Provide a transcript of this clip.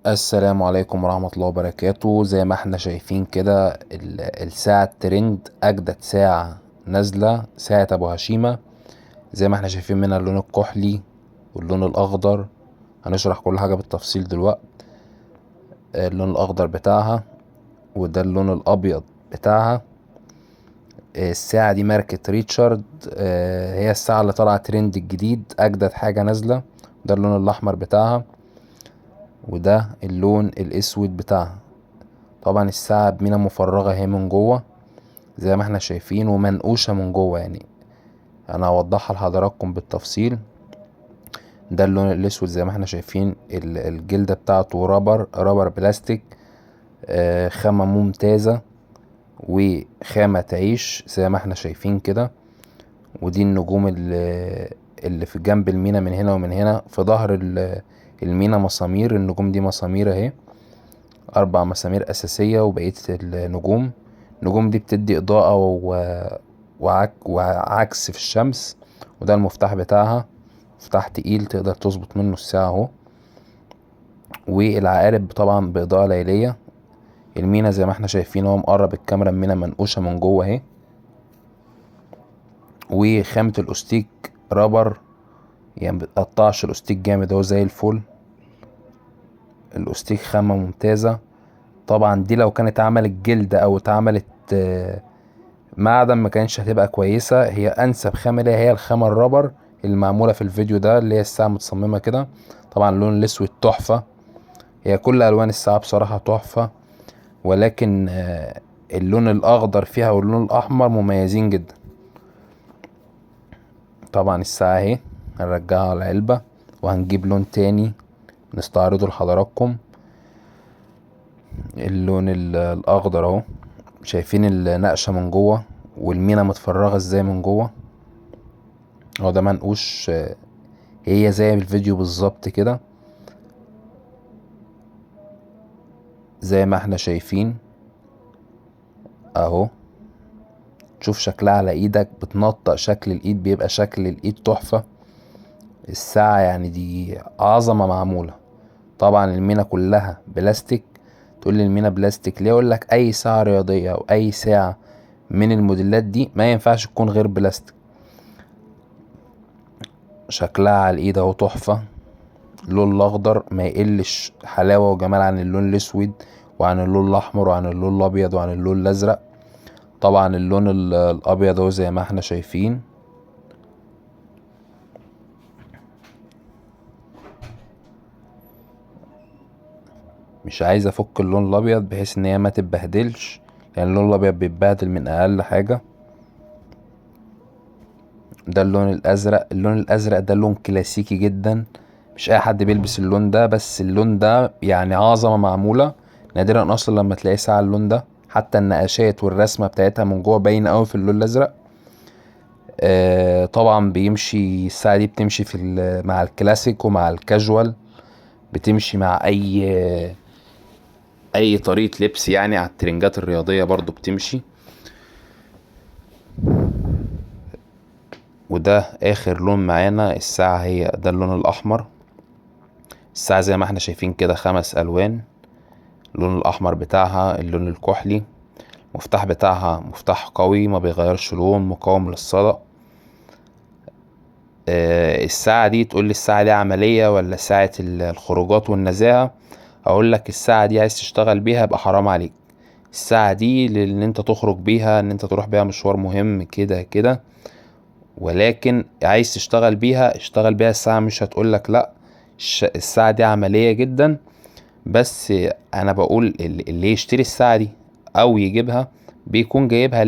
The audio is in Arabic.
السلام عليكم ورحمة الله وبركاته. زي ما احنا شايفين كده الساعة الترند أجدد ساعة نازلة، ساعة أبو هشيمة. زي ما احنا شايفين منها اللون الكحلي واللون الأخضر. هنشرح كل حاجة بالتفصيل دلوقتي. اللون الأخضر بتاعها وده اللون الأبيض بتاعها. الساعة دي ماركة ريتشارد. هي الساعة اللي طالعة ترند الجديد، أجدد حاجة نازلة. ده اللون الأحمر بتاعها وده اللون الأسود بتاعها. طبعا الساعة بمينا مفرغة اهي من جوه زي ما احنا شايفين، ومنقوشة من جوه. يعني انا هوضحها لحضراتكم بالتفصيل. ده اللون الاسود زي ما احنا شايفين، الجلدة بتاعته رابر بلاستيك. خامة ممتازة وخامة تعيش زي ما احنا شايفين كده. ودي النجوم اللي في جنب المينا من هنا ومن هنا. في ظهر المينا مسامير، النجوم دي مسامير اهي، 4 مسامير أساسية وبقية النجوم دي بتدي إضاءة وعكس في الشمس. وده المفتاح بتاعها، مفتاح تقيل تقدر تظبط منه الساعة اهو. والعقارب طبعا بإضاءة ليلية. المينا زي ما احنا شايفين اهو، مقرب الكاميرا، المينا منقوشة من جوه اهي. وخامة الأستيك رابر، يعني مبتقطعش الأستيك جامد اهو زي الفل. الأستيك خامة ممتازة. طبعا دي لو كانت عملت جلد او اتعملت معدن ما كانتش هتبقى كويسة. هي انسب خامة ليها هي الخامة الرابر اللي معمولة في الفيديو ده، اللي هي الساعة متصممة كده. طبعا اللون الاسود تحفة. هي كل الوان الساعة بصراحة تحفة، ولكن اللون الاخضر فيها واللون الاحمر مميزين جدا. طبعا الساعة اهي هنرجعها على العلبة وهنجيب لون تاني نستعرضه لحضراتكم. اللون الاخضر اهو، شايفين النقشة من جوه والمينا متفرغة ازاي من جوه. هو ده منقوش، هي زي الفيديو بالظبط كده زي ما احنا شايفين اهو. تشوف شكلها على ايدك بتنطق، شكل الايد بيبقى شكل الايد تحفة. الساعة يعني دي عظمة معمولة. طبعا المينا كلها بلاستيك. تقول لي المينا بلاستيك ليه؟ اقول لك اي ساعة رياضية او اي ساعة من الموديلات دي ما ينفعش تكون غير بلاستيك. شكلها على الايد اهو تحفة. اللون الاخضر ما يقلش حلاوة وجمال عن اللون الاسود وعن اللون الاحمر وعن اللون الابيض وعن اللون الازرق. طبعا اللون الابيض اهو زي ما احنا شايفين. مش عايز افك اللون الابيض بحيث ان هي ما تتبهدلش، لان اللون الابيض بيتبهدل من اقل حاجة. ده اللون الازرق. اللون الازرق ده لون كلاسيكي جدا، مش اي حد بيلبس اللون ده، بس اللون ده يعني عظمة معمولة. نادرا اصلا لما تلاقي ساعة اللون ده. حتى النقاشات والرسمة بتاعتها من جوه باينة اوي في اللون الازرق. طبعا بيمشي الساعة دي، بتمشي مع الكلاسيك ومع الكاجوال. بتمشي مع اي طريقة لبس، يعني على الترنجات الرياضية برضو بتمشي. وده اخر لون معانا الساعة، هي ده اللون الاحمر. الساعة زي ما احنا شايفين كده 5 الوان. اللون الاحمر بتاعها اللون الكحلي. المفتاح بتاعها مفتاح قوي ما بيغيرش لون، مقاوم للصدأ. الساعة دي تقول لي الساعة دي عملية ولا ساعة الخروجات والنزاهة؟ اقول لك الساعة دي عايز تشتغل بيها يبقى حرام عليك. الساعة دي ان انت تخرج بيها، ان انت تروح بيها مشوار مهم كده كده. ولكن عايز تشتغل بيها اشتغل بيها. الساعة مش هتقولك لا. الساعة دي عملية جدا. بس انا بقول اللي يشتري الساعة دي او يجيبها بيكون جايبها